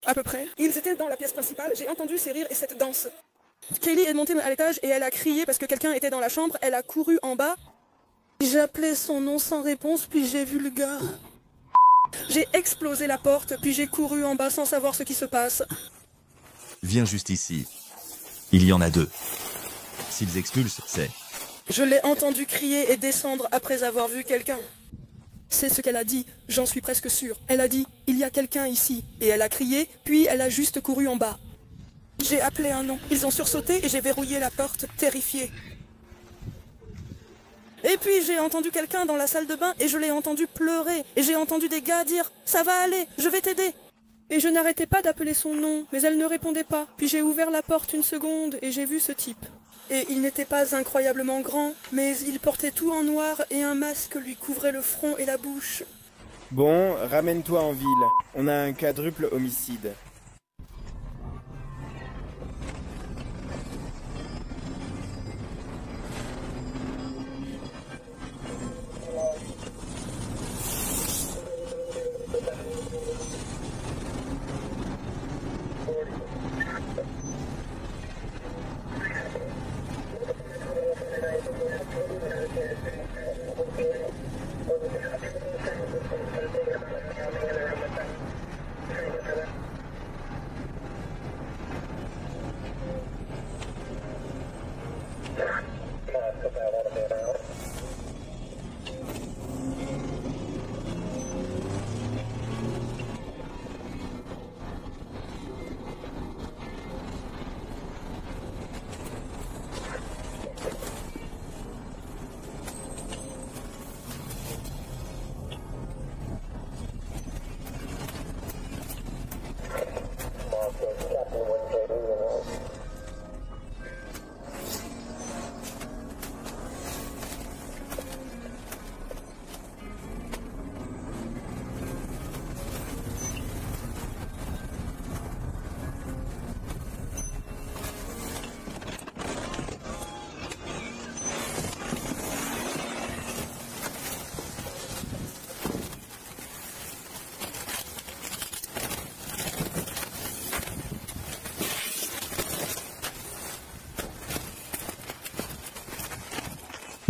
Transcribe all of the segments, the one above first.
À peu près. Ils étaient dans la pièce principale, j'ai entendu ces rires et cette danse. Kelly est montée à l'étage et elle a crié parce que quelqu'un était dans la chambre, elle a couru en bas. J'appelais son nom sans réponse, puis j'ai vu le gars. J'ai explosé la porte, puis j'ai couru en bas sans savoir ce qui se passe. Viens juste ici. Il y en a 2. S'ils expulsent, c'est... Je l'ai entendu crier et descendre après avoir vu quelqu'un. C'est ce qu'elle a dit, j'en suis presque sûre. Elle a dit, il y a quelqu'un ici. Et elle a crié, puis elle a juste couru en bas. J'ai appelé un nom. Ils ont sursauté et j'ai verrouillé la porte, terrifiée. Et puis j'ai entendu quelqu'un dans la salle de bain et je l'ai entendu pleurer. Et j'ai entendu des gars dire « Ça va aller, je vais t'aider ». Et je n'arrêtais pas d'appeler son nom, mais elle ne répondait pas. Puis j'ai ouvert la porte une seconde et j'ai vu ce type. Et il n'était pas incroyablement grand, mais il portait tout en noir et un masque lui couvrait le front et la bouche. Bon, ramène-toi en ville. On a un quadruple homicide.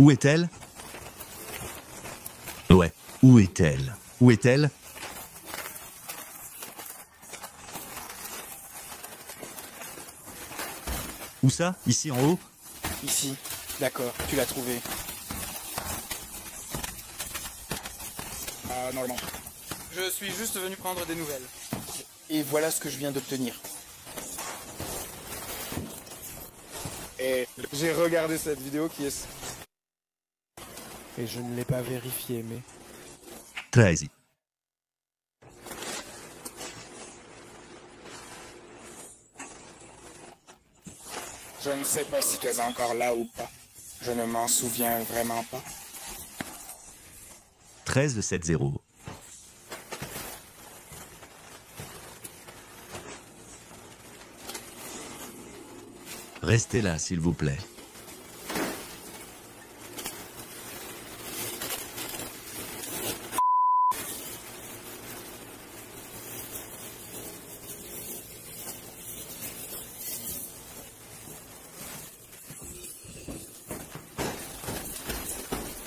Où est-elle? Ouais, où est-elle? Où est-elle? Où ça? Ici en haut? Ici. D'accord, tu l'as trouvé. Normalement. Je suis juste venu prendre des nouvelles. Et voilà ce que je viens d'obtenir. Et j'ai regardé cette vidéo qui est... Et je ne l'ai pas vérifié, mais... 13. Je ne sais pas si tu es encore là ou pas. Je ne m'en souviens vraiment pas. 13-7-0. Restez là, s'il vous plaît.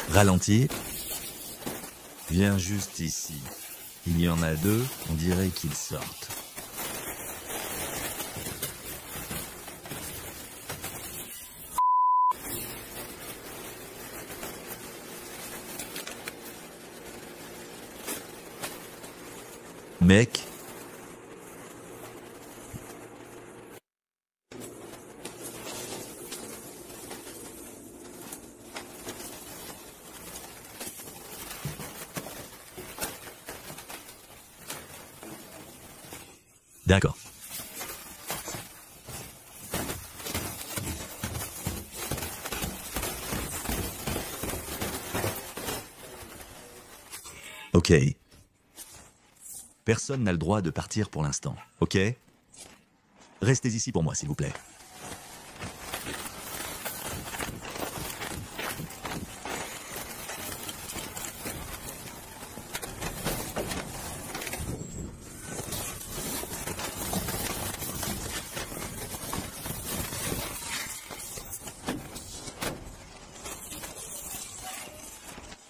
Ralentir. Viens juste ici. Il y en a 2, on dirait qu'ils sortent. Mec. D'accord. Ok. Personne n'a le droit de partir pour l'instant, ok? Restez ici pour moi, s'il vous plaît.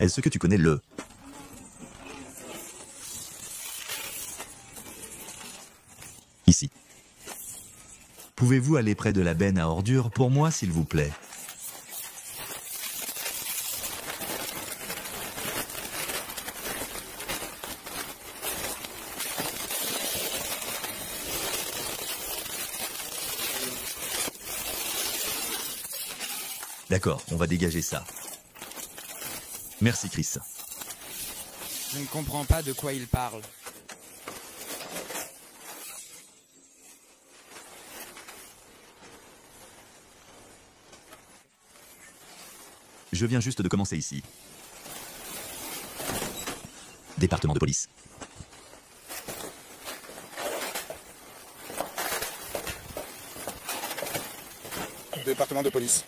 Est-ce que tu connais le? Ici. Pouvez-vous aller près de la benne à ordures pour moi, s'il vous plaît? D'accord, on va dégager ça. Merci, Chris. Je ne comprends pas de quoi il parle. Je viens juste de commencer ici. Département de police. Département de police.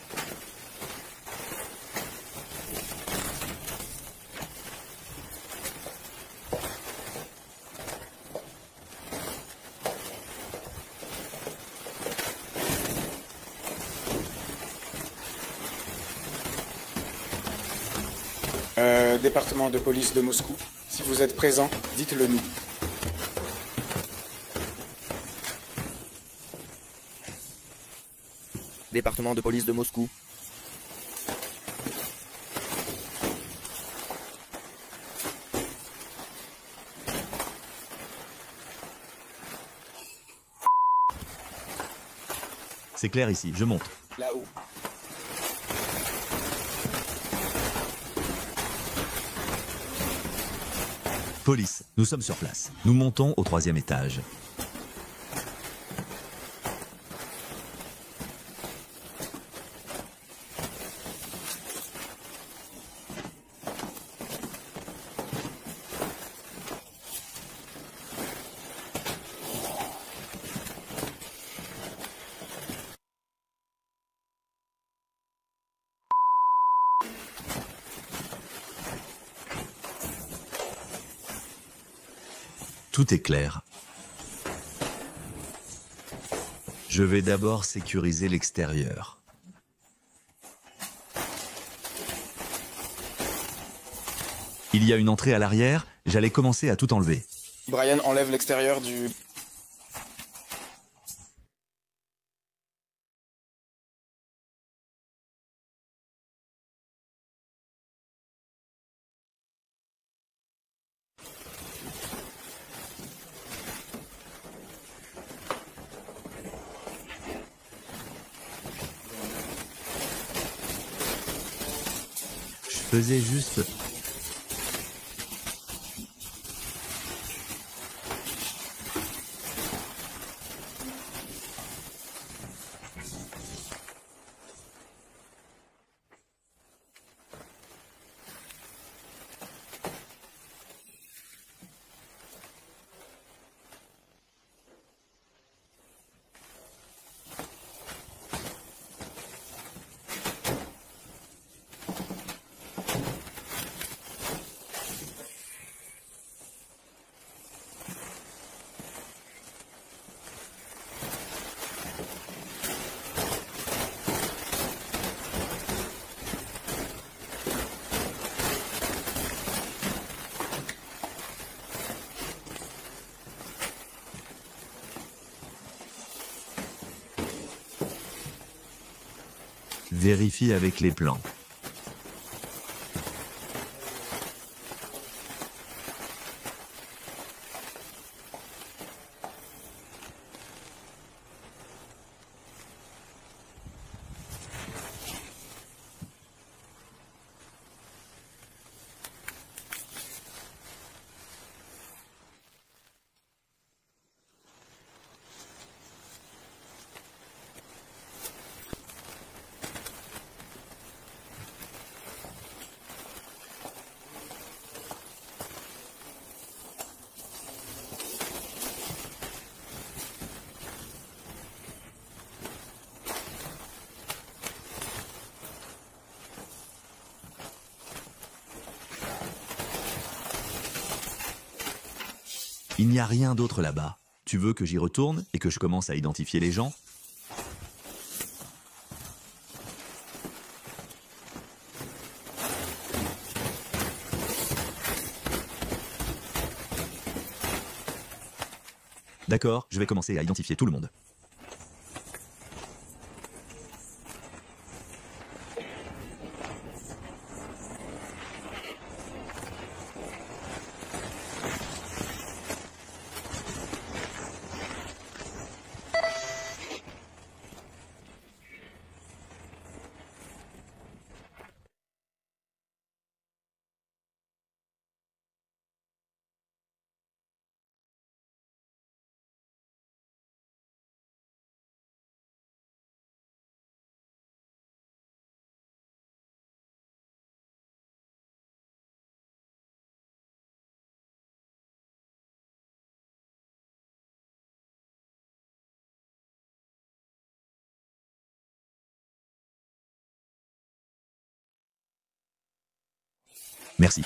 Département de police de Moscou. Si vous êtes présent, dites-le nous. Département de police de Moscou. C'est clair ici, je monte. Là-haut. Police, nous sommes sur place. Nous montons au 3e étage. Tout est clair. Je vais d'abord sécuriser l'extérieur. Il y a une entrée à l'arrière, j'allais commencer à tout enlever. Brian enlève l'extérieur du... Je faisais juste... Vérifie avec les plans. Il n'y a rien d'autre là-bas. Tu veux que j'y retourne et que je commence à identifier les gens ? D'accord, je vais commencer à identifier tout le monde. Merci.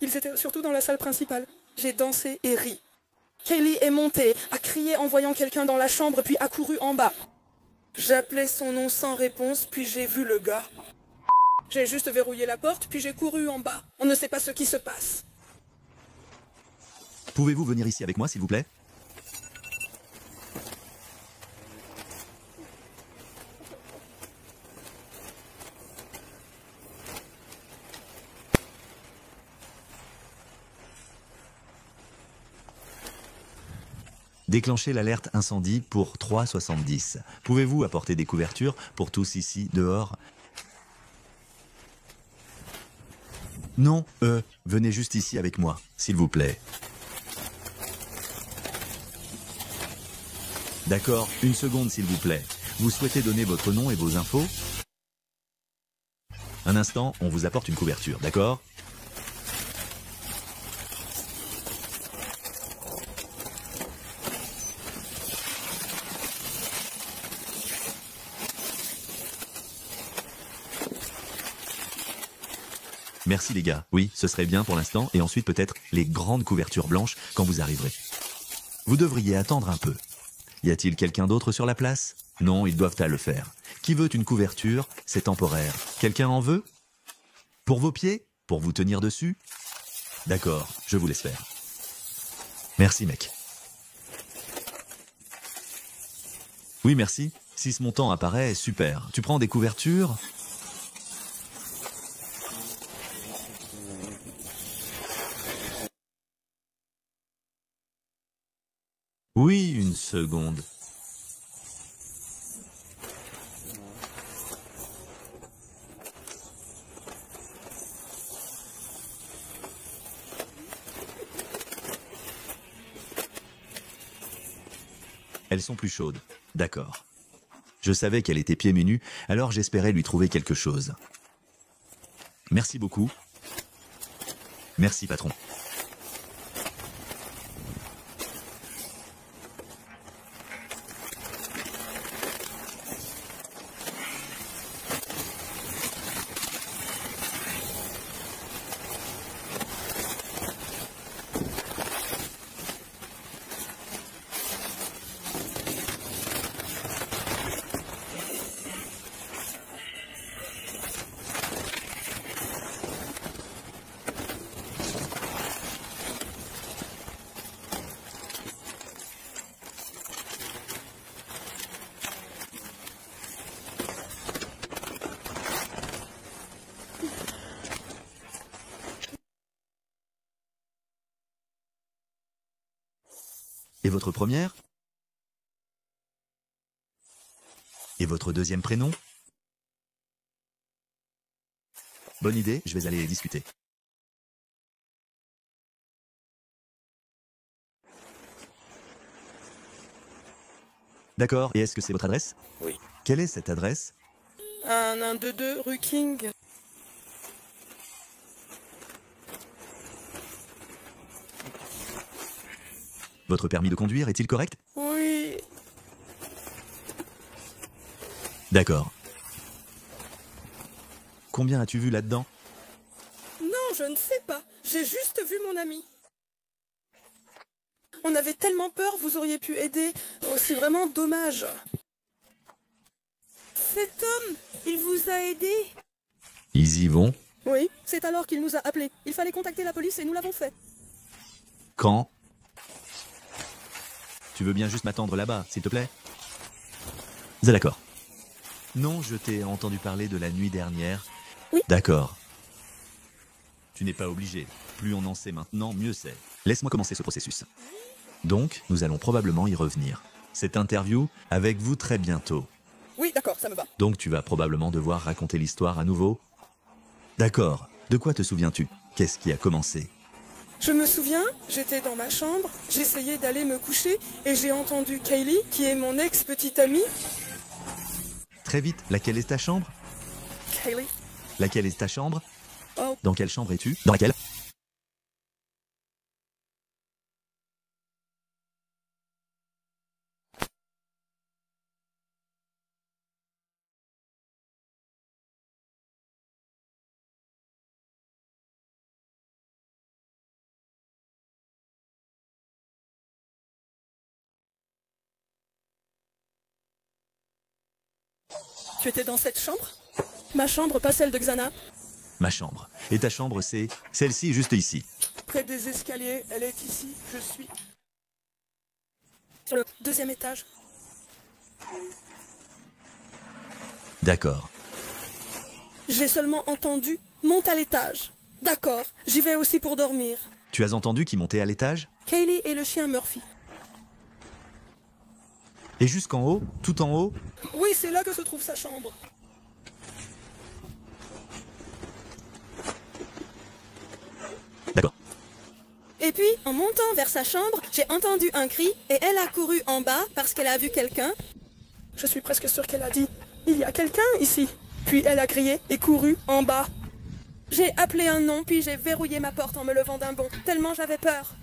Ils étaient surtout dans la salle principale. J'ai dansé et ri. Kaylee est montée, a crié en voyant quelqu'un dans la chambre, puis a couru en bas. J'appelais son nom sans réponse, puis j'ai vu le gars. J'ai juste verrouillé la porte, puis j'ai couru en bas. On ne sait pas ce qui se passe. Pouvez-vous venir ici avec moi, s'il vous plaît? Déclenchez l'alerte incendie pour 3,70. Pouvez-vous apporter des couvertures pour tous ici, dehors? Non, venez juste ici avec moi, s'il vous plaît. D'accord, une seconde, s'il vous plaît. Vous souhaitez donner votre nom et vos infos? Un instant, on vous apporte une couverture, d'accord? Merci les gars. Oui, ce serait bien pour l'instant, et ensuite peut-être les grandes couvertures blanches quand vous arriverez. Vous devriez attendre un peu. Y a-t-il quelqu'un d'autre sur la place? Non, ils doivent à le faire. Qui veut une couverture? C'est temporaire. Quelqu'un en veut? Pour vos pieds? Pour vous tenir dessus? D'accord, je vous laisse faire. Merci mec. Oui, merci. Si ce montant apparaît, super. Tu prends des couvertures? Oui, une seconde. Elles sont plus chaudes. D'accord. Je savais qu'elle était pieds nus, alors j'espérais lui trouver quelque chose. Merci beaucoup. Merci, patron. Et votre première? Et votre deuxième prénom? Bonne idée, je vais aller discuter. D'accord, et est-ce que c'est votre adresse? Oui. Quelle est cette adresse? 122 rue King. Votre permis de conduire est-il correct? Oui. D'accord. Combien as-tu vu là-dedans? Non, je ne sais pas. J'ai juste vu mon ami. On avait tellement peur, vous auriez pu aider. Oh, c'est vraiment dommage. Cet homme, il vous a aidé? Ils y vont. Oui, c'est alors qu'il nous a appelés. Il fallait contacter la police et nous l'avons fait. Quand? Tu veux bien juste m'attendre là-bas, s'il te plaît? C'est d'accord. Non, je t'ai entendu parler de la nuit dernière. Oui. D'accord. Tu n'es pas obligé. Plus on en sait maintenant, mieux c'est. Laisse-moi commencer ce processus. Donc, nous allons probablement y revenir. Cette interview avec vous très bientôt. Oui, d'accord, ça me va. Donc tu vas probablement devoir raconter l'histoire à nouveau. D'accord. De quoi te souviens-tu? Qu'est-ce qui a commencé? Je me souviens, j'étais dans ma chambre, j'essayais d'aller me coucher et j'ai entendu Kaylee, qui est mon ex-petite amie. Très vite, laquelle est ta chambre? Kaylee? Laquelle est ta chambre? Oh. Dans quelle chambre es-tu? Dans laquelle? Tu étais dans cette chambre? Ma chambre, pas celle de Xana. Ma chambre. Et ta chambre, c'est celle-ci, juste ici. Près des escaliers, elle est ici, je suis sur le 2e étage. D'accord. J'ai seulement entendu « monte à l'étage ». D'accord, j'y vais aussi pour dormir. Tu as entendu qui montait à l'étage? Kaylee et le chien Murphy. Et jusqu'en haut? Tout en haut? Oui, c'est là que se trouve sa chambre. D'accord. Et puis, en montant vers sa chambre, j'ai entendu un cri et elle a couru en bas parce qu'elle a vu quelqu'un. Je suis presque sûre qu'elle a dit « Il y a quelqu'un ici ». Puis elle a crié et couru en bas. J'ai appelé un nom, puis j'ai verrouillé ma porte en me levant d'un bond, tellement j'avais peur.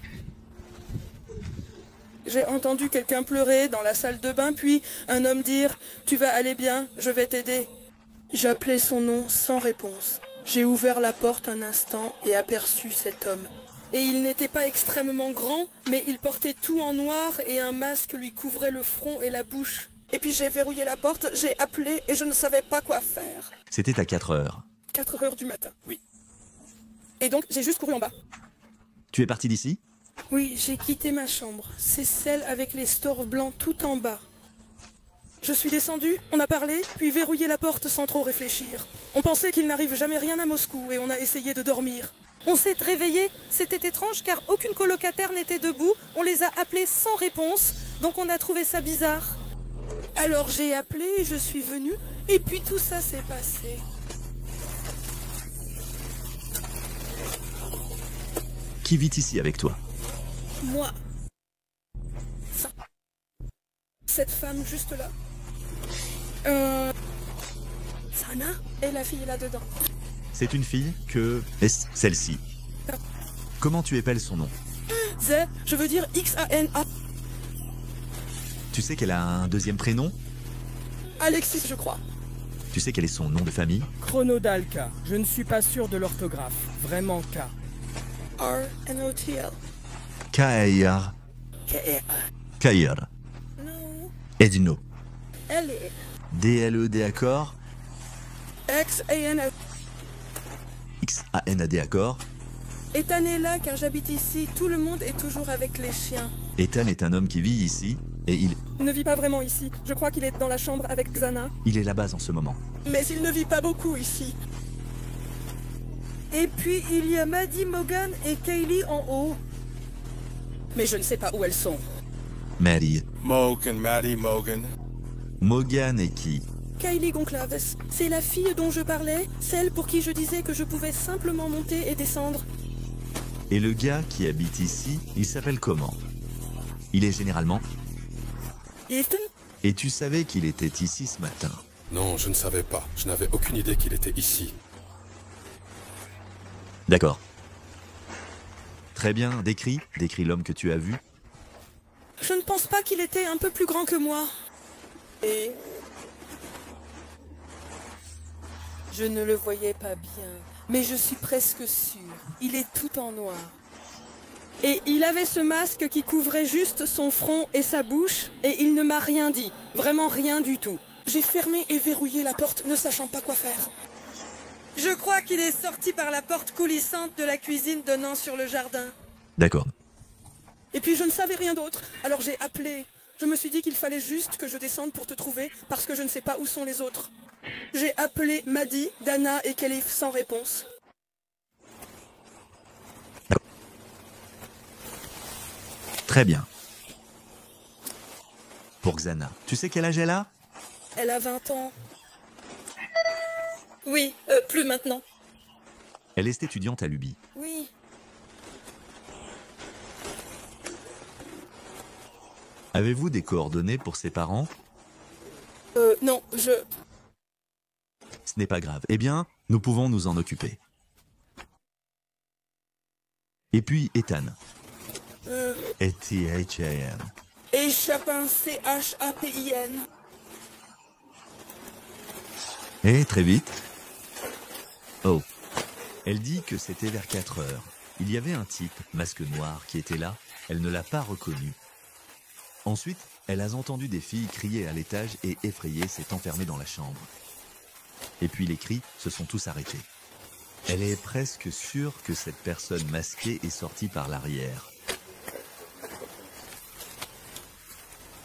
J'ai entendu quelqu'un pleurer dans la salle de bain, puis un homme dire « Tu vas aller bien, je vais t'aider ». J'appelais son nom sans réponse. J'ai ouvert la porte un instant et aperçu cet homme. Et il n'était pas extrêmement grand, mais il portait tout en noir et un masque lui couvrait le front et la bouche. Et puis j'ai verrouillé la porte, j'ai appelé et je ne savais pas quoi faire. C'était à 4 heures. 4 heures du matin, oui. Et donc j'ai juste couru en bas. Tu es parti d'ici? Oui, j'ai quitté ma chambre. C'est celle avec les stores blancs tout en bas. Je suis descendue, on a parlé, puis verrouillé la porte sans trop réfléchir. On pensait qu'il n'arrive jamais rien à Moscou et on a essayé de dormir. On s'est réveillés, c'était étrange car aucune colocataire n'était debout. On les a appelés sans réponse, donc on a trouvé ça bizarre. Alors j'ai appelé, je suis venue, et puis tout ça s'est passé. Qui vit ici avec toi? Moi. Ça. Cette femme juste là. Sana et la fille là-dedans. C'est une fille que... Est-ce celle-ci? Comment tu épelles son nom? Z, je veux dire X-A-N-A. Tu sais qu'elle a un deuxième prénom? Alexis, je crois. Tu sais quel est son nom de famille? Chronodalka. Je ne suis pas sûr de l'orthographe. Vraiment K. R-N-O-T-L. Kair. K-E-R. Kair. Non. Edno. L-E. D-L-E-D accord. X-A-N-A. X-A-N-A-D accord. Ethan est là car j'habite ici. Tout le monde est toujours avec les chiens. Ethan est un homme qui vit ici et Il ne vit pas vraiment ici. Je crois qu'il est dans la chambre avec Xana. il est là-bas en ce moment. Mais il ne vit pas beaucoup ici. Et puis il y a Maddie, Morgan et Kaylee en haut. Mais je ne sais pas où elles sont. Maddie. Morgan, Maddie, Morgan. Morgan et qui? Kaylee Gonclaves, c'est la fille dont je parlais, celle pour qui je disais que je pouvais simplement monter et descendre. Et le gars qui habite ici, il s'appelle comment? Il est généralement... Ethan? Et tu savais qu'il était ici ce matin? Non, je ne savais pas. Je n'avais aucune idée qu'il était ici. D'accord. Très bien, décris l'homme que tu as vu. Je ne pense pas qu'il était un peu plus grand que moi. Et... je ne le voyais pas bien, mais je suis presque sûre. Il est tout en noir. Et il avait ce masque qui couvrait juste son front et sa bouche, et il ne m'a rien dit. Vraiment rien du tout. J'ai fermé et verrouillé la porte, ne sachant pas quoi faire. Je crois qu'il est sorti par la porte coulissante de la cuisine donnant sur le jardin. D'accord. Et puis je ne savais rien d'autre, alors j'ai appelé. Je me suis dit qu'il fallait juste que je descende pour te trouver, parce que je ne sais pas où sont les autres. J'ai appelé Maddie, Dana et Kelly sans réponse. Très bien. Pour Xana, tu sais quel âge elle a? Elle a 20 ans. Oui, plus maintenant. Elle est étudiante à l'UBI. Oui. Avez-vous des coordonnées pour ses parents? Non, Ce n'est pas grave. Eh bien, nous pouvons nous en occuper. Et puis, Ethan. E-T-H-A-N. Échappin, C-H-A-P-I-N. Eh, très vite. Oh. Elle dit que c'était vers 4 heures. Il y avait un type, masque noir, qui était là. Elle ne l'a pas reconnu. Ensuite, elle a entendu des filles crier à l'étage et effrayée s'est enfermée dans la chambre. Et puis les cris se sont tous arrêtés. Elle est presque sûre que cette personne masquée est sortie par l'arrière.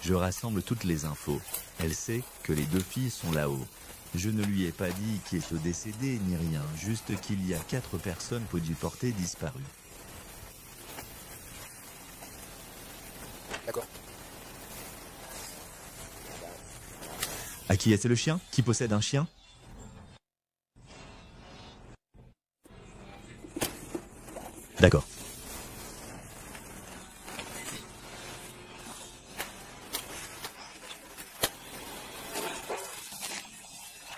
Je rassemble toutes les infos. Elle sait que les 2 filles sont là-haut. Je ne lui ai pas dit qui est décédé ni rien, juste qu'il y a 4 personnes polyportées disparues. D'accord. À qui est-ce le chien? Qui possède un chien? D'accord.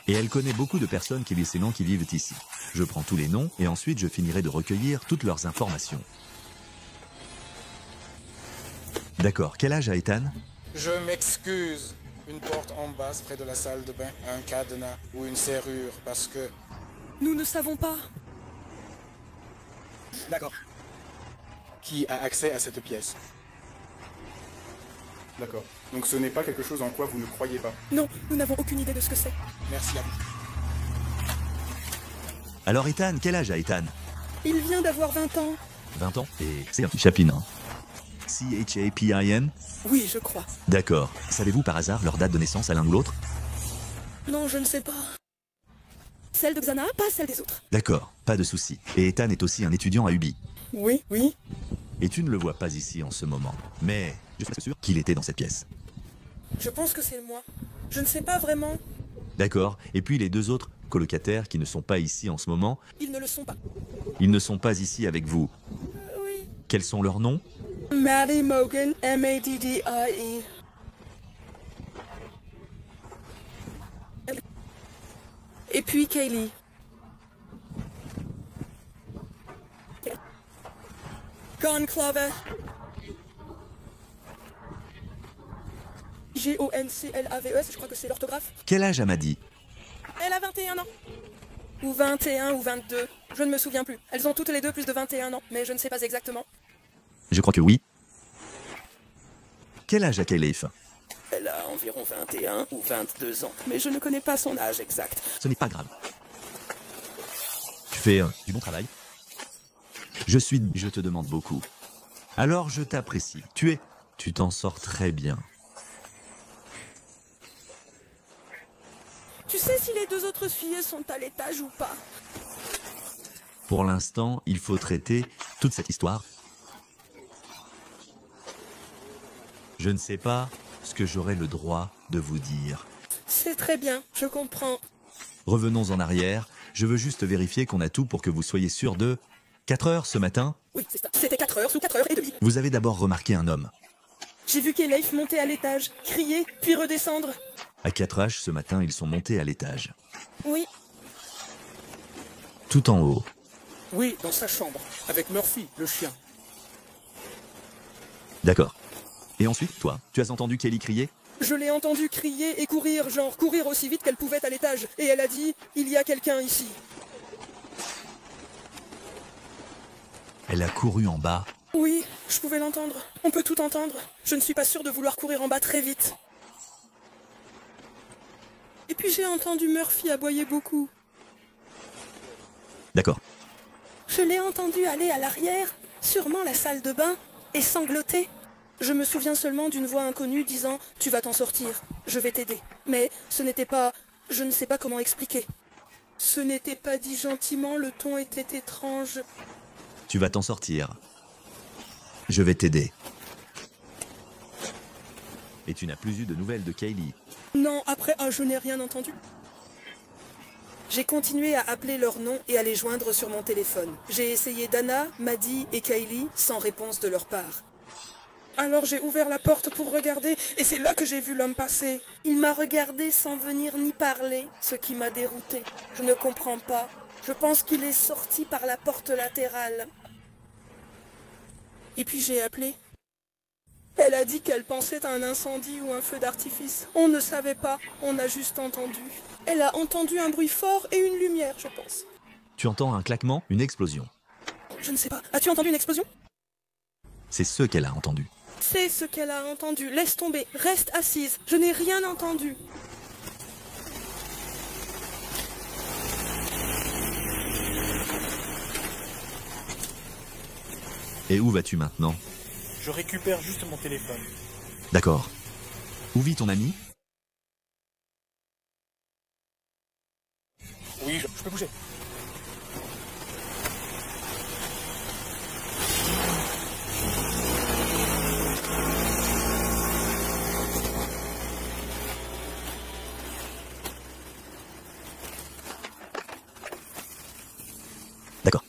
Et elle connaît beaucoup de personnes qui vivent ces noms qui vivent ici. Je prends tous les noms et ensuite je finirai de recueillir toutes leurs informations. D'accord. Quel âge a Ethan? Je m'excuse. Une porte en basse près de la salle de bain, un cadenas ou une serrure, parce que... Nous ne savons pas. D'accord. Qui a accès à cette pièce? D'accord. Donc ce n'est pas quelque chose en quoi vous ne croyez pas. Non, nous n'avons aucune idée de ce que c'est. Merci à vous. Alors Ethan, quel âge a Ethan? Il vient d'avoir 20 ans. 20 ans? Et c'est un Chapin. C-H-A-P-I-N? Oui, je crois. D'accord. Savez-vous par hasard leur date de naissance à l'un ou l'autre? Non, je ne sais pas. Celle de Xana, pas celle des autres. D'accord, pas de souci. Et Ethan est aussi un étudiant à UBI. Oui, oui. Et tu ne le vois pas ici en ce moment. Mais je suis sûr qu'il était dans cette pièce. Je pense que c'est moi. Je ne sais pas vraiment. D'accord. Et puis les 2 autres colocataires qui ne sont pas ici en ce moment, Ils ne le sont pas. ils ne sont pas ici avec vous. Oui. Quels sont leurs noms? Maddie Mogan, M-A-D-D-I-E. Et puis Kaylee. Gone Clover. G-O-N-C-L-A-V-E-S, je crois que c'est l'orthographe. Quel âge a Maddie? Elle a 21 ans. Ou 21 ou 22. Je ne me souviens plus. Elles ont toutes les 2 plus de 21 ans, mais je ne sais pas exactement. Je crois que oui. Quel âge a Kayleif? Elle a environ 21 ou 22 ans, mais je ne connais pas son âge exact. Ce n'est pas grave. Tu fais du bon travail. Je te demande beaucoup. Alors je t'apprécie. Tu t'en sors très bien. Tu sais si les 2 autres filles sont à l'étage ou pas? Pour l'instant, il faut traiter toute cette histoire. Je ne sais pas ce que j'aurai le droit de vous dire. C'est très bien, je comprends. Revenons en arrière. Je veux juste vérifier qu'on a tout pour que vous soyez sûr de... 4 heures ce matin? Oui, c'est ça. C'était 4 heures sous 4h30. Vous avez d'abord remarqué un homme. J'ai vu Kayleif monter à l'étage, crier, puis redescendre. À 4h ce matin, ils sont montés à l'étage. Oui. Tout en haut. Oui, dans sa chambre, avec Murphy, le chien. D'accord. Et ensuite, toi, tu as entendu Kelly crier? Je l'ai entendu crier et courir, genre courir aussi vite qu'elle pouvait à l'étage. Et elle a dit, il y a quelqu'un ici. Elle a couru en bas Oui, je pouvais l'entendre. On peut tout entendre. Je ne suis pas sûre de vouloir courir en bas très vite. Et puis j'ai entendu Murphy aboyer beaucoup. D'accord. Je l'ai entendu aller à l'arrière, sûrement la salle de bain, et sangloter. Je me souviens seulement d'une voix inconnue disant « Tu vas t'en sortir, je vais t'aider ». Mais ce n'était pas... Je ne sais pas comment expliquer. Ce n'était pas dit gentiment, le ton était étrange. Tu vas t'en sortir. Je vais t'aider. Et tu n'as plus eu de nouvelles de Kaylee? Non, après, je n'ai rien entendu. J'ai continué à appeler leurs noms et à les joindre sur mon téléphone. J'ai essayé Dana, Maddie et Kaylee sans réponse de leur part. Alors j'ai ouvert la porte pour regarder et c'est là que j'ai vu l'homme passer. Il m'a regardé sans venir ni parler, ce qui m'a dérouté. Je ne comprends pas. Je pense qu'il est sorti par la porte latérale. Et puis j'ai appelé. Elle a dit qu'elle pensait à un incendie ou un feu d'artifice. On ne savait pas, on a juste entendu. Elle a entendu un bruit fort et une lumière, je pense. Tu entends un claquement, une explosion. Je ne sais pas. As-tu entendu une explosion? C'est ce qu'elle a entendu. C'est ce qu'elle a entendu. Laisse tomber. Reste assise. Je n'ai rien entendu. Et où vas-tu maintenant? Je récupère juste mon téléphone. D'accord. Où vit ton ami? Oui, je peux bouger. D'accord.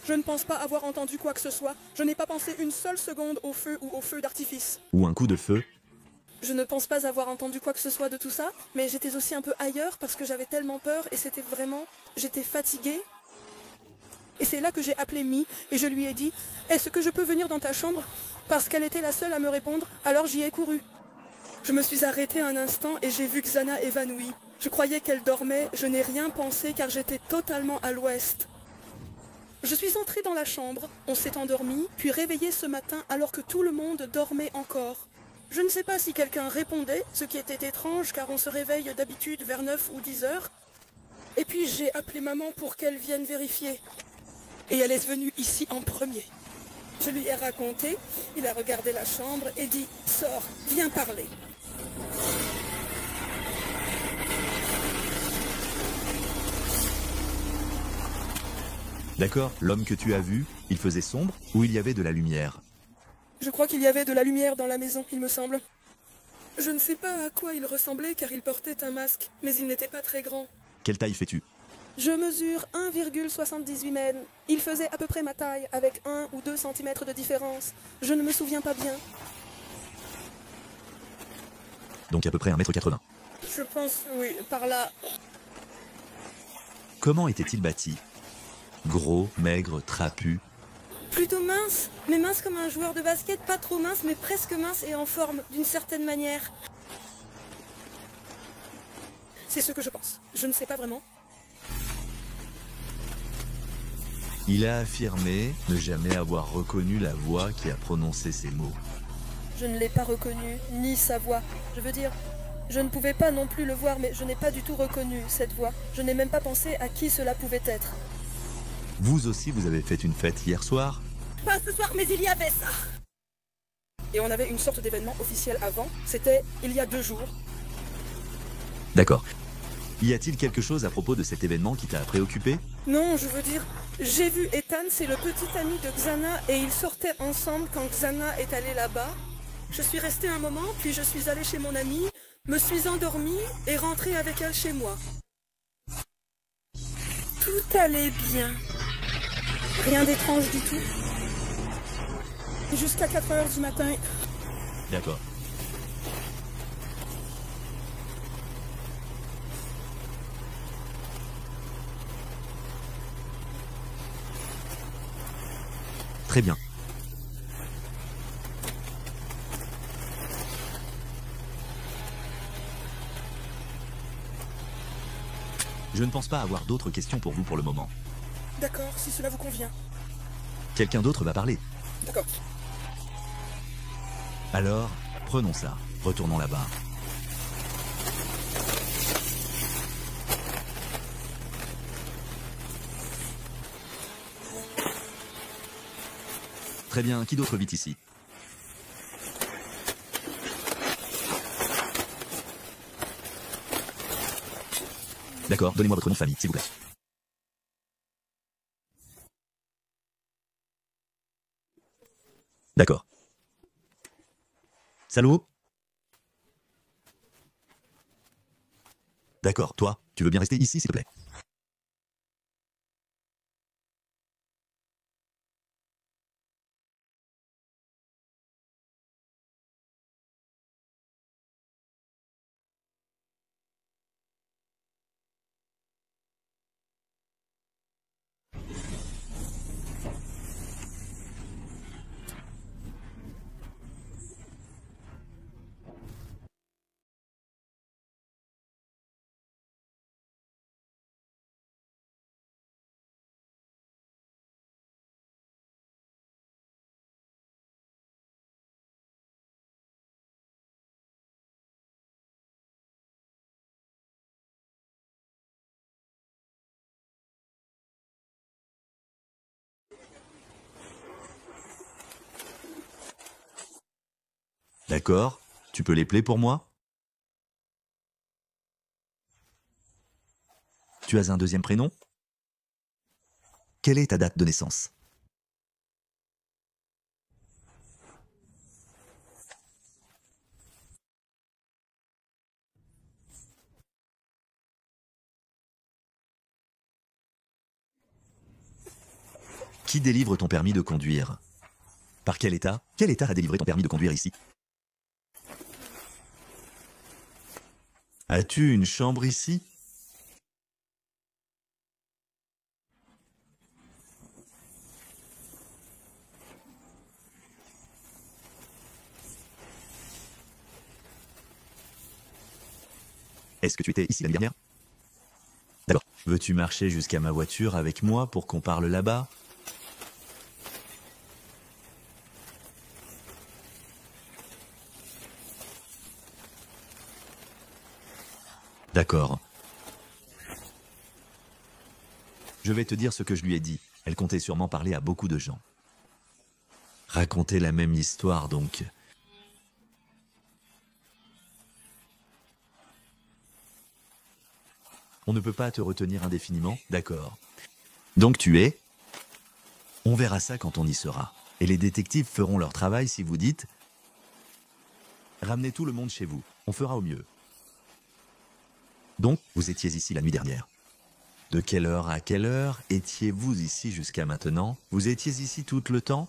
Je ne pense pas avoir entendu quoi que ce soit. Je n'ai pas pensé une seule seconde au feu ou au feu d'artifice. Ou un coup de feu? Je ne pense pas avoir entendu quoi que ce soit de tout ça, mais j'étais aussi un peu ailleurs parce que j'avais tellement peur et c'était vraiment... J'étais fatiguée. Et c'est là que j'ai appelé Mi et je lui ai dit « Est-ce que je peux venir dans ta chambre ?» Parce qu'elle était la seule à me répondre, alors j'y ai couru. Je me suis arrêtée un instant et j'ai vu Xana évanouie. Je croyais qu'elle dormait, je n'ai rien pensé car j'étais totalement à l'ouest. Je suis entrée dans la chambre, on s'est endormi, puis réveillée ce matin alors que tout le monde dormait encore. Je ne sais pas si quelqu'un répondait, ce qui était étrange car on se réveille d'habitude vers 9 ou 10 heures. Et puis j'ai appelé maman pour qu'elle vienne vérifier. Et elle est venue ici en premier. Je lui ai raconté, il a regardé la chambre et dit « Sors, viens parler ». D'accord, l'homme que tu as vu, il faisait sombre ou il y avait de la lumière? Je crois qu'il y avait de la lumière dans la maison, il me semble. Je ne sais pas à quoi il ressemblait car il portait un masque, mais il n'était pas très grand. Quelle taille fais-tu? Je mesure 1,78 mètres. Il faisait à peu près ma taille, avec 1 ou 2 cm de différence. Je ne me souviens pas bien. Donc à peu près 1,80 m. Je pense, oui, par là. Comment était-il bâti? Gros, maigre, trapu? Plutôt mince, mais mince comme un joueur de basket, pas trop mince, mais presque mince et en forme, d'une certaine manière. C'est ce que je pense. Je ne sais pas vraiment. Il a affirmé ne jamais avoir reconnu la voix qui a prononcé ces mots. Je ne l'ai pas reconnu, ni sa voix. Je veux dire, je ne pouvais pas non plus le voir, mais je n'ai pas du tout reconnu cette voix. Je n'ai même pas pensé à qui cela pouvait être. Vous aussi, vous avez fait une fête hier soir? Pas ce soir, mais il y avait ça. Et on avait une sorte d'événement officiel avant. C'était il y a 2 jours. D'accord. Y a-t-il quelque chose à propos de cet événement qui t'a préoccupé? Non, je veux dire, j'ai vu Ethan, c'est le petit ami de Xana, et ils sortaient ensemble quand Xana est allée là-bas. Je suis restée un moment, puis je suis allée chez mon amie, me suis endormie et rentrée avec elle chez moi. Tout allait bien. Rien d'étrange du tout. Jusqu'à 4 heures du matin. D'accord. Très bien. Je ne pense pas avoir d'autres questions pour vous pour le moment. D'accord, si cela vous convient. Quelqu'un d'autre va parler. D'accord. Alors, prenons ça. Retournons là-bas. Très bien, qui d'autre vit ici? D'accord, donnez-moi votre nom de famille, s'il vous plaît. D'accord. Salaud? D'accord, toi, tu veux bien rester ici, s'il te plaît? D'accord, tu peux les plaire pour moi? Tu as un deuxième prénom? Quelle est ta date de naissance? Qui délivre ton permis de conduire? Par quel état? Quel état a délivré ton permis de conduire ici? As-tu une chambre ici? Est-ce que tu étais ici l'année dernière? D'accord. Veux-tu marcher jusqu'à ma voiture avec moi pour qu'on parle là-bas? D'accord. Je vais te dire ce que je lui ai dit. Elle comptait sûrement parler à beaucoup de gens. Raconter la même histoire, donc. On ne peut pas te retenir indéfiniment, d'accord. Donc tu es? On verra ça quand on y sera. Et les détectives feront leur travail si vous dites... Ramenez tout le monde chez vous. On fera au mieux. Donc, vous étiez ici la nuit dernière. De quelle heure à quelle heure étiez-vous ici jusqu'à maintenant? Vous étiez ici tout le temps?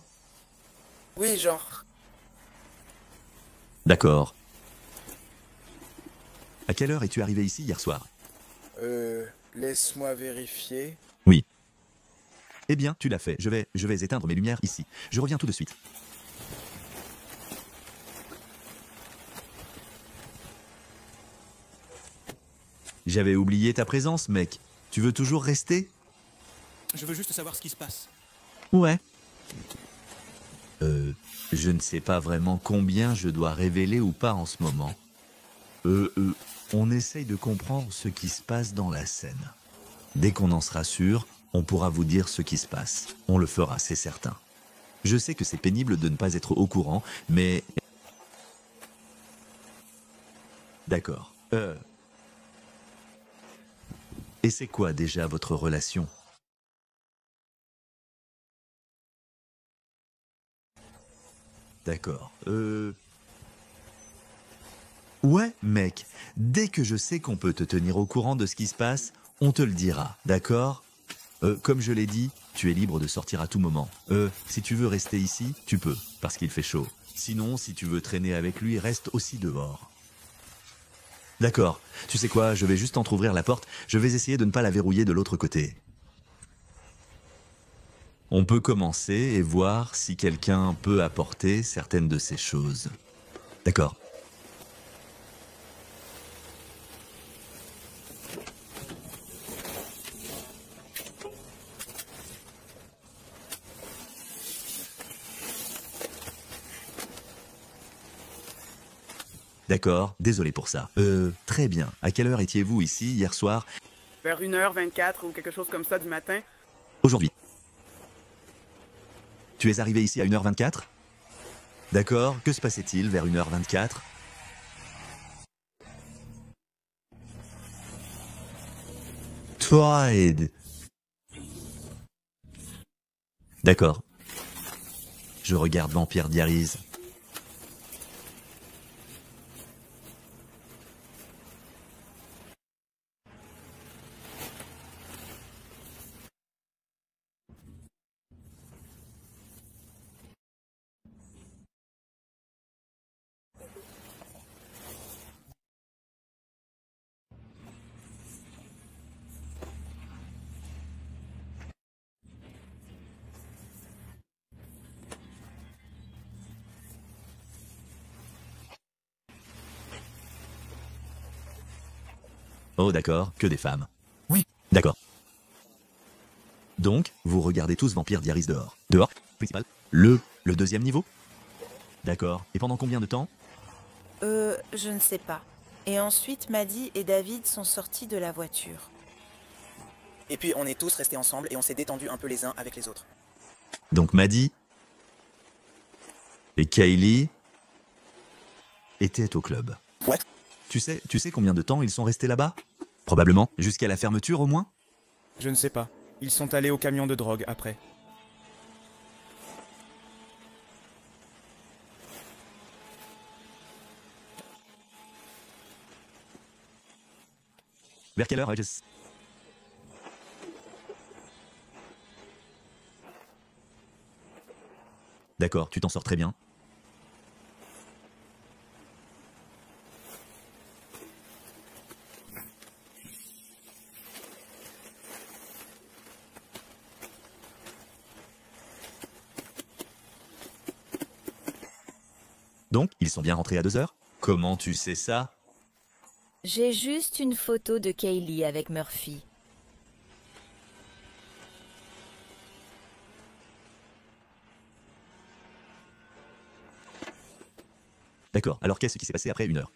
Oui, genre. D'accord. À quelle heure es-tu arrivé ici hier soir? Laisse-moi vérifier. Oui. Eh bien, tu l'as fait. Je vais éteindre mes lumières ici. Je reviens tout de suite. J'avais oublié ta présence, mec. Tu veux toujours rester? Je veux juste savoir ce qui se passe. Ouais. Je ne sais pas vraiment combien je dois révéler ou pas en ce moment. On essaye de comprendre ce qui se passe dans la scène. Dès qu'on en sera sûr, on pourra vous dire ce qui se passe. On le fera, c'est certain. Je sais que c'est pénible de ne pas être au courant, mais... D'accord. Et c'est quoi déjà votre relation? D'accord. Ouais, mec, dès que je sais qu'on peut te tenir au courant de ce qui se passe, on te le dira, d'accord? Comme je l'ai dit, tu es libre de sortir à tout moment. Si tu veux rester ici, tu peux, parce qu'il fait chaud. Sinon, si tu veux traîner avec lui, reste aussi dehors. D'accord. Tu sais quoi, je vais juste entrouvrir la porte. Je vais essayer de ne pas la verrouiller de l'autre côté. On peut commencer et voir si quelqu'un peut apporter certaines de ces choses. D'accord. D'accord, désolé pour ça. Très bien. À quelle heure étiez-vous ici hier soir? Vers 1h24 ou quelque chose comme ça du matin. Aujourd'hui. Tu es arrivé ici à 1h24? D'accord, que se passait-il vers 1h24? Toi, Ed. D'accord. Je regarde Vampire Diaries. Oh d'accord, que des femmes. Oui. D'accord. Donc, vous regardez tous Vampire Diaries dehors. Dehors, principal. Le deuxième niveau? D'accord. Et pendant combien de temps? Je ne sais pas. Et ensuite, Maddie et David sont sortis de la voiture. Et puis on est tous restés ensemble et on s'est détendus un peu les uns avec les autres. Donc Maddie et Kaylee étaient au club. Ouais. Tu sais combien de temps ils sont restés là-bas? Probablement jusqu'à la fermeture au moins? Je ne sais pas. Ils sont allés au camion de drogue après. Vers quelle heure, Regis? D'accord, tu t'en sors très bien. Donc, ils sont bien rentrés à 2 heures? Comment tu sais ça? J'ai juste une photo de Kaylee avec Murphy. D'accord, alors qu'est-ce qui s'est passé après 1 heure?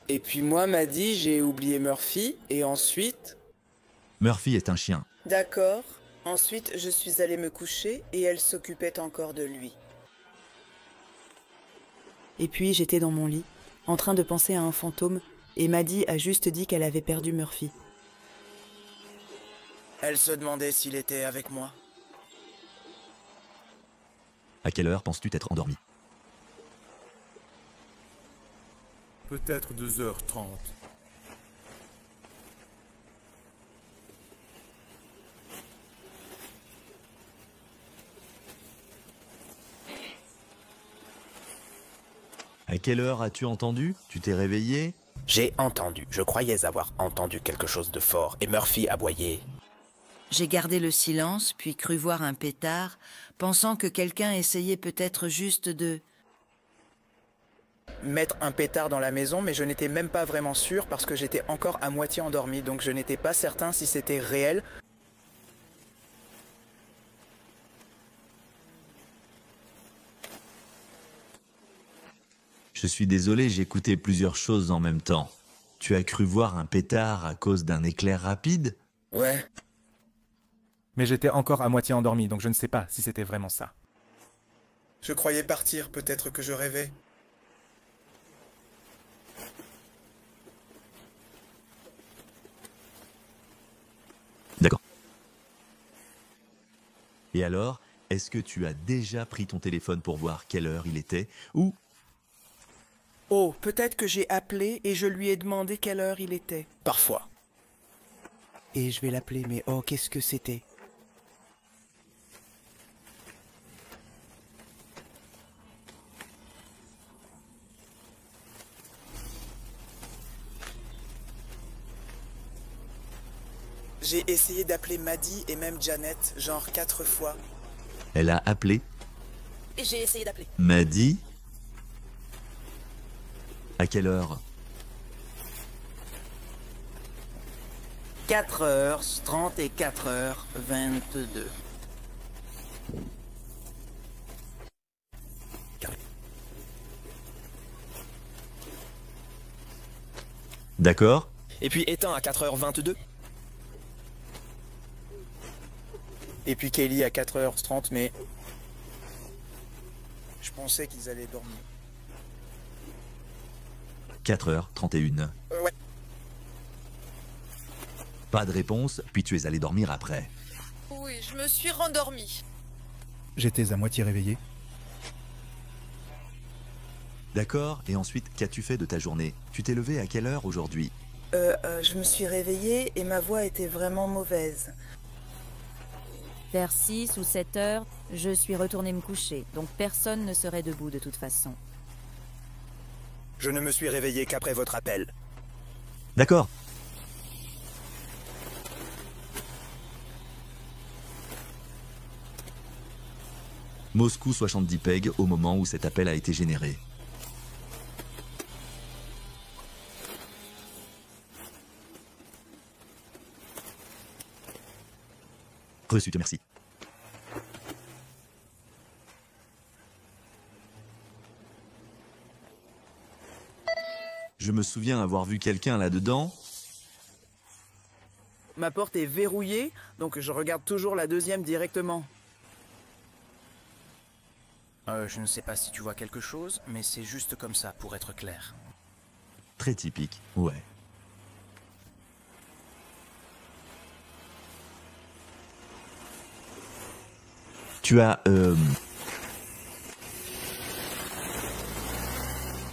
Et puis moi, Maddie, j'ai oublié Murphy, et ensuite... Murphy est un chien. D'accord. Ensuite, je suis allée me coucher et elle s'occupait encore de lui. Et puis j'étais dans mon lit, en train de penser à un fantôme, et Maddie a juste dit qu'elle avait perdu Murphy. Elle se demandait s'il était avec moi. À quelle heure penses-tu t'être endormi? Peut-être 2h30. À quelle heure as-tu entendu? Tu t'es réveillé? J'ai entendu. Je croyais avoir entendu quelque chose de fort et Murphy aboyait. J'ai gardé le silence, puis cru voir un pétard, pensant que quelqu'un essayait peut-être juste de... mettre un pétard dans la maison, mais je n'étais même pas vraiment sûr parce que j'étais encore à moitié endormi, donc je n'étais pas certain si c'était réel. Je suis désolé, j'ai écouté plusieurs choses en même temps. Tu as cru voir un pétard à cause d'un éclair rapide? Ouais. Mais j'étais encore à moitié endormi, donc je ne sais pas si c'était vraiment ça. Je croyais partir, peut-être que je rêvais. D'accord. Et alors, est-ce que tu as déjà pris ton téléphone pour voir quelle heure il était? Ou... Oh, peut-être que j'ai appelé et je lui ai demandé quelle heure il était. Parfois. Et je vais l'appeler, mais oh, qu'est-ce que c'était? J'ai essayé d'appeler Maddie et même Janet, genre 4 fois. Elle a appelé? Et j'ai essayé d'appeler. Maddie? À quelle heure? 4h30 et 4h22. D'accord. Et puis éteint à 4h22. Et puis Kaylee à 4h30, mais... Je pensais qu'ils allaient dormir. 4h31. Ouais. Pas de réponse, puis tu es allé dormir après. Oui, je me suis rendormie. J'étais à moitié réveillé. D'accord, et ensuite, qu'as-tu fait de ta journée? Tu t'es levé à quelle heure aujourd'hui? Je me suis réveillée et ma voix était vraiment mauvaise. Vers 6 ou 7 heures, je suis retournée me coucher, donc personne ne serait debout de toute façon. Je ne me suis réveillé qu'après votre appel. D'accord. Moscou 70 PEG au moment où cet appel a été généré. Reçu, te merci. Je me souviens avoir vu quelqu'un là-dedans. Ma porte est verrouillée, donc je regarde toujours la deuxième directement. Je ne sais pas si tu vois quelque chose, mais c'est juste comme ça, pour être clair. Très typique, ouais. Tu as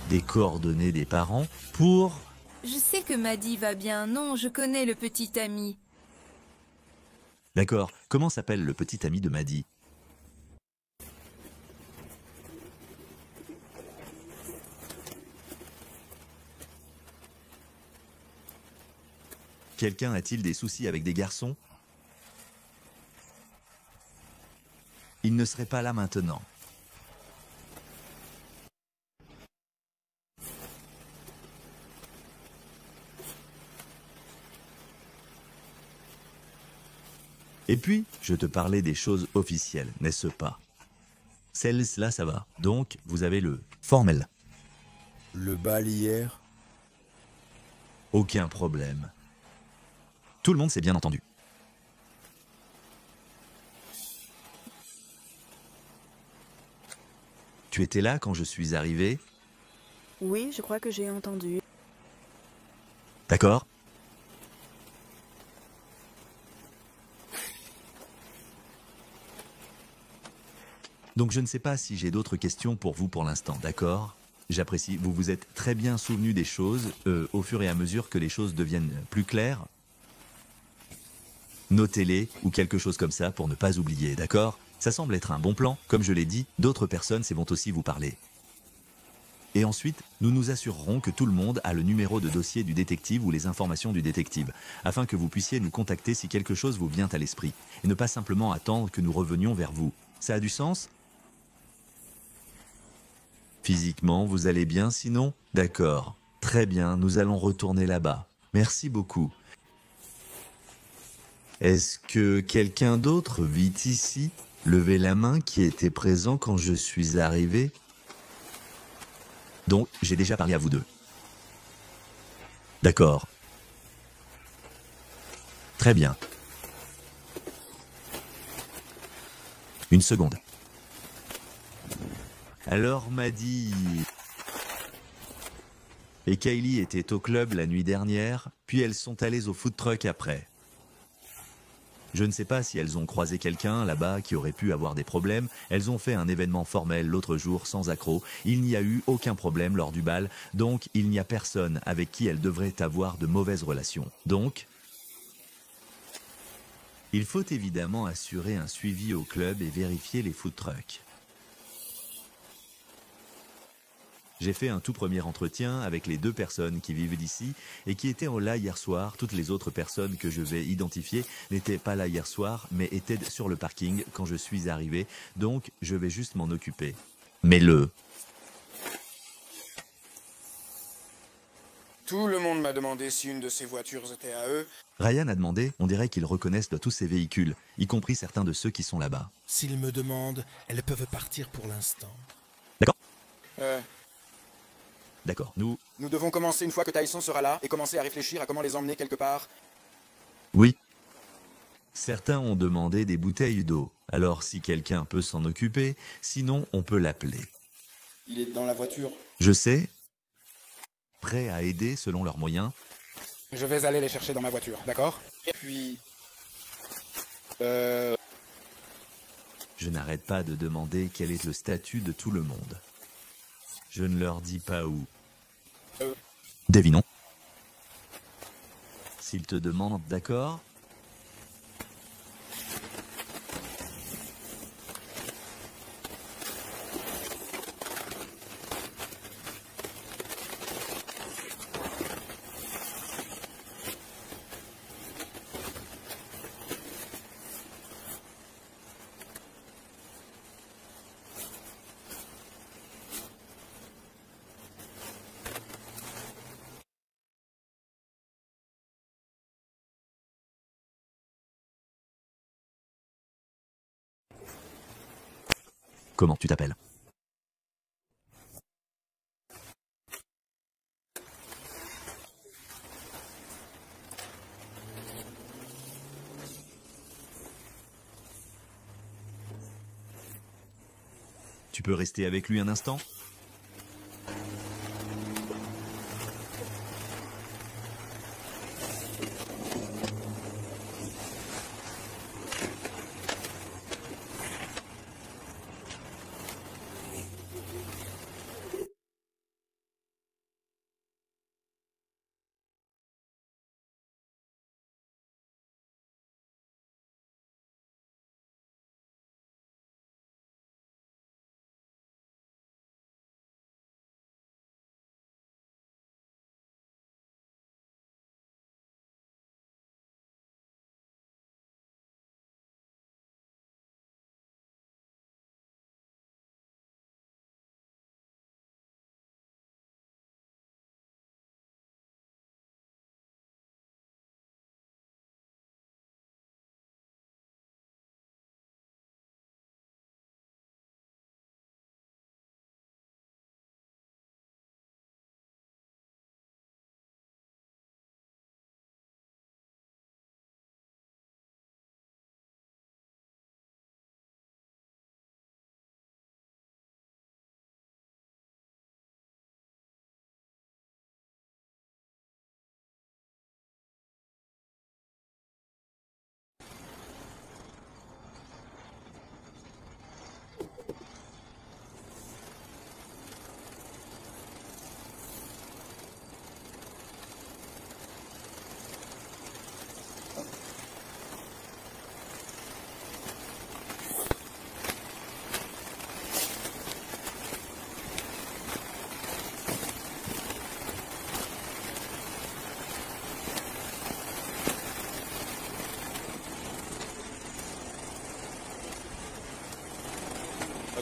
des coordonnées des parents pour... Je sais que Maddy va bien, non, je connais le petit ami. D'accord, comment s'appelle le petit ami de Maddy? Quelqu'un a-t-il des soucis avec des garçons? Il ne serait pas là maintenant. Et puis, je te parlais des choses officielles, n'est-ce pas? Celles-là, ça va. Donc, vous avez le formel. Le bal hier? Aucun problème. Tout le monde s'est bien entendu. Tu étais là quand je suis arrivé? Oui, je crois que j'ai entendu. D'accord. Donc je ne sais pas si j'ai d'autres questions pour vous pour l'instant, d'accord? J'apprécie, vous vous êtes très bien souvenu des choses, au fur et à mesure que les choses deviennent plus claires. Notez-les ou quelque chose comme ça pour ne pas oublier, d'accord? Ça semble être un bon plan. Comme je l'ai dit, d'autres personnes vont aussi vous parler. Et ensuite, nous nous assurerons que tout le monde a le numéro de dossier du détective ou les informations du détective, afin que vous puissiez nous contacter si quelque chose vous vient à l'esprit, et ne pas simplement attendre que nous revenions vers vous. Ça a du sens? Physiquement, vous allez bien sinon? D'accord. Très bien, nous allons retourner là-bas. Merci beaucoup. Est-ce que quelqu'un d'autre vit ici? Levez la main qui était présent quand je suis arrivé. Donc, j'ai déjà parlé à vous deux. D'accord. Très bien. Une seconde. Alors, Maddy et Kaylee étaient au club la nuit dernière, puis elles sont allées au food truck après. Je ne sais pas si elles ont croisé quelqu'un là-bas qui aurait pu avoir des problèmes. Elles ont fait un événement formel l'autre jour sans accroc. Il n'y a eu aucun problème lors du bal, donc il n'y a personne avec qui elles devraient avoir de mauvaises relations. Donc, il faut évidemment assurer un suivi au club et vérifier les food trucks. J'ai fait un tout premier entretien avec les 2 personnes qui vivent d'ici et qui étaient là hier soir. Toutes les autres personnes que je vais identifier n'étaient pas là hier soir, mais étaient sur le parking quand je suis arrivé, donc je vais juste m'en occuper. Mais Tout le monde m'a demandé si une de ces voitures était à eux. Ryan a demandé, on dirait qu'ils reconnaissent de tous ces véhicules, y compris certains de ceux qui sont là-bas. S'ils me demandent, elles peuvent partir pour l'instant. D'accord. D'accord, nous... Nous devons commencer une fois que Tyson sera là et commencer à réfléchir à comment les emmener quelque part. Oui. Certains ont demandé des bouteilles d'eau. Alors si quelqu'un peut s'en occuper, sinon on peut l'appeler. Il est dans la voiture. Je sais. Prêt à aider selon leurs moyens. Je vais aller les chercher dans ma voiture, d'accord? Et puis... Je n'arrête pas de demander quel est le statut de tout le monde. Je ne leur dis pas où. Devinons. S'ils te demandent, d'accord? Comment tu t'appelles? Tu peux rester avec lui un instant?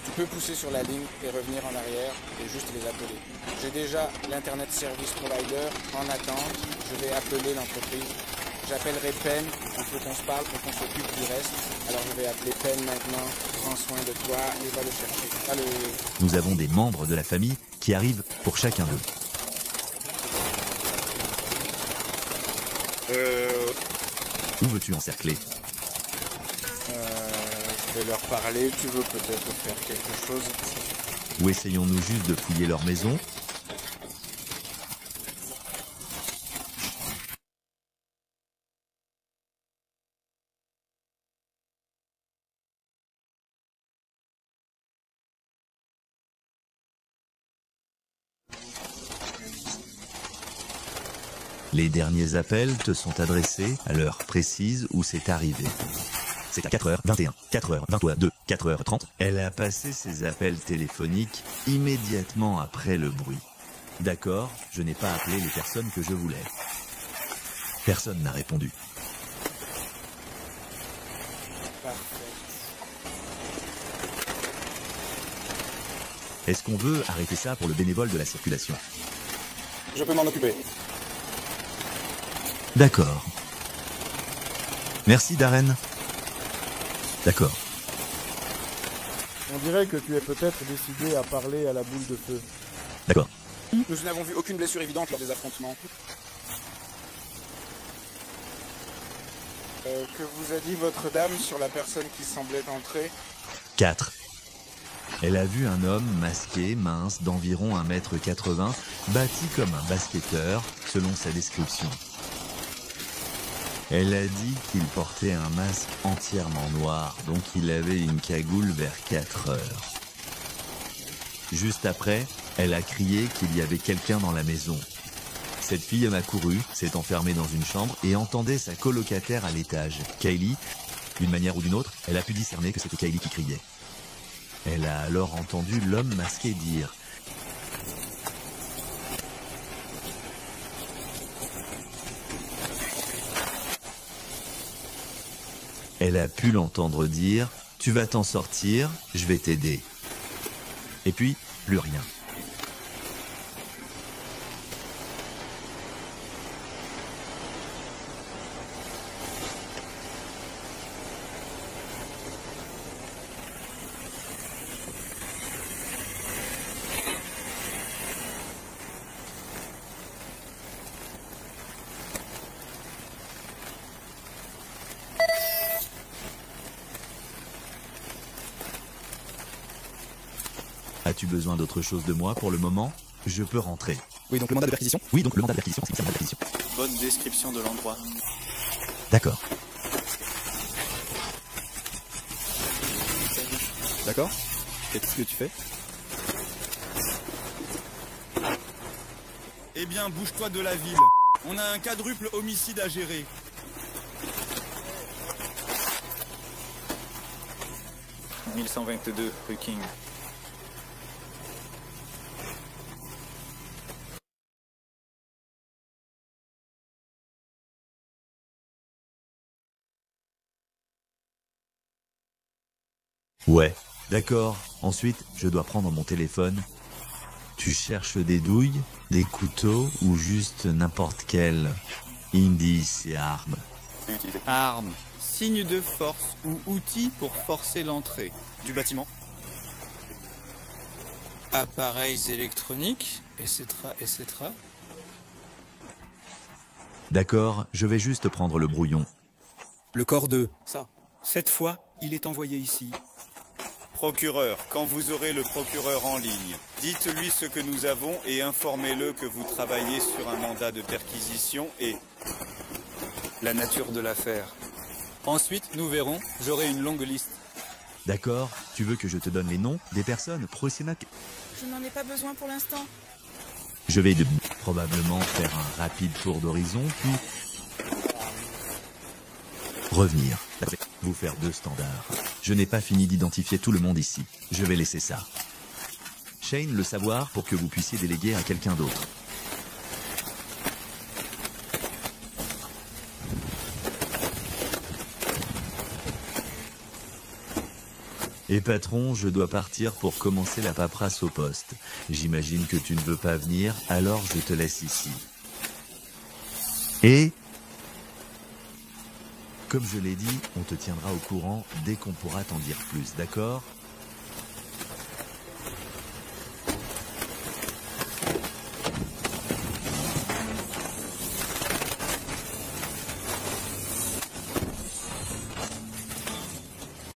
Tu peux pousser sur la ligne et revenir en arrière et juste les appeler. J'ai déjà l'Internet Service Provider en attente. Je vais appeler l'entreprise. J'appellerai Penn. Il faut qu'on se parle pour qu'on s'occupe du reste. Alors je vais appeler Penn maintenant. Prends soin de toi et va le chercher. Nous avons des membres de la famille qui arrivent pour chacun d'eux. Où veux-tu encercler? Je vais leur parler, tu veux peut-être faire quelque chose? Ou essayons-nous juste de fouiller leur maison? Les derniers appels te sont adressés à l'heure précise où c'est arrivé. C'est à 4h21, 4h22, 4h30. Elle a passé ses appels téléphoniques immédiatement après le bruit. D'accord, je n'ai pas appelé les personnes que je voulais. Personne n'a répondu. Est-ce qu'on veut arrêter ça pour le bénévole de la circulation? Je peux m'en occuper. D'accord. Merci, Darren. D'accord. On dirait que tu es peut-être décidé à parler à la boule de feu. D'accord. Nous n'avons vu aucune blessure évidente lors des affrontements. Que vous a dit votre dame sur la personne qui semblait entrer? 4. Elle a vu un homme masqué, mince, d'environ 1,80 m, bâti comme un basketteur, selon sa description. Elle a dit qu'il portait un masque entièrement noir, donc il avait une cagoule vers 4 heures. Juste après, elle a crié qu'il y avait quelqu'un dans la maison. Cette fille m'a couru, s'est enfermée dans une chambre et entendait sa colocataire à l'étage, Kylie. D'une manière ou d'une autre, elle a pu discerner que c'était Kylie qui criait. Elle a alors entendu l'homme masqué dire « Elle a pu l'entendre dire « Tu vas t'en sortir, je vais t'aider. » Et puis, plus rien. As-tu besoin d'autre chose de moi pour le moment? Je peux rentrer. Oui, donc le mandat de perquisition? Oui, donc le mandat de perquisition, c'est le mandat de perquisition. Bonne description de l'endroit. D'accord. D'accord. Et qu'est-ce que tu fais? Eh bien, bouge-toi de la ville. On a un quadruple homicide à gérer. « 1122 rue King. » Ouais, d'accord. Ensuite, je dois prendre mon téléphone. Tu cherches des douilles, des couteaux ou juste n'importe quel indice et arme? Arme, signe de force ou outil pour forcer l'entrée. Du bâtiment. Appareils électroniques, etc., etc. D'accord, je vais juste prendre le brouillon. Le corps 2. Ça. Cette fois, il est envoyé ici. Procureur, quand vous aurez le procureur en ligne, dites-lui ce que nous avons et informez-le que vous travaillez sur un mandat de perquisition et... La nature de l'affaire. Ensuite, nous verrons, j'aurai une longue liste. D'accord, tu veux que je te donne les noms des personnes professionnelles? Je n'en ai pas besoin pour l'instant. Je vais probablement faire un rapide tour d'horizon, puis... revenir. Vous faire 2 standards. Je n'ai pas fini d'identifier tout le monde ici. Je vais laisser ça. Shane, le savoir pour que vous puissiez déléguer à quelqu'un d'autre. Et patron, je dois partir pour commencer la paperasse au poste. J'imagine que tu ne veux pas venir, alors je te laisse ici. Et... comme je l'ai dit, on te tiendra au courant dès qu'on pourra t'en dire plus, d'accord ?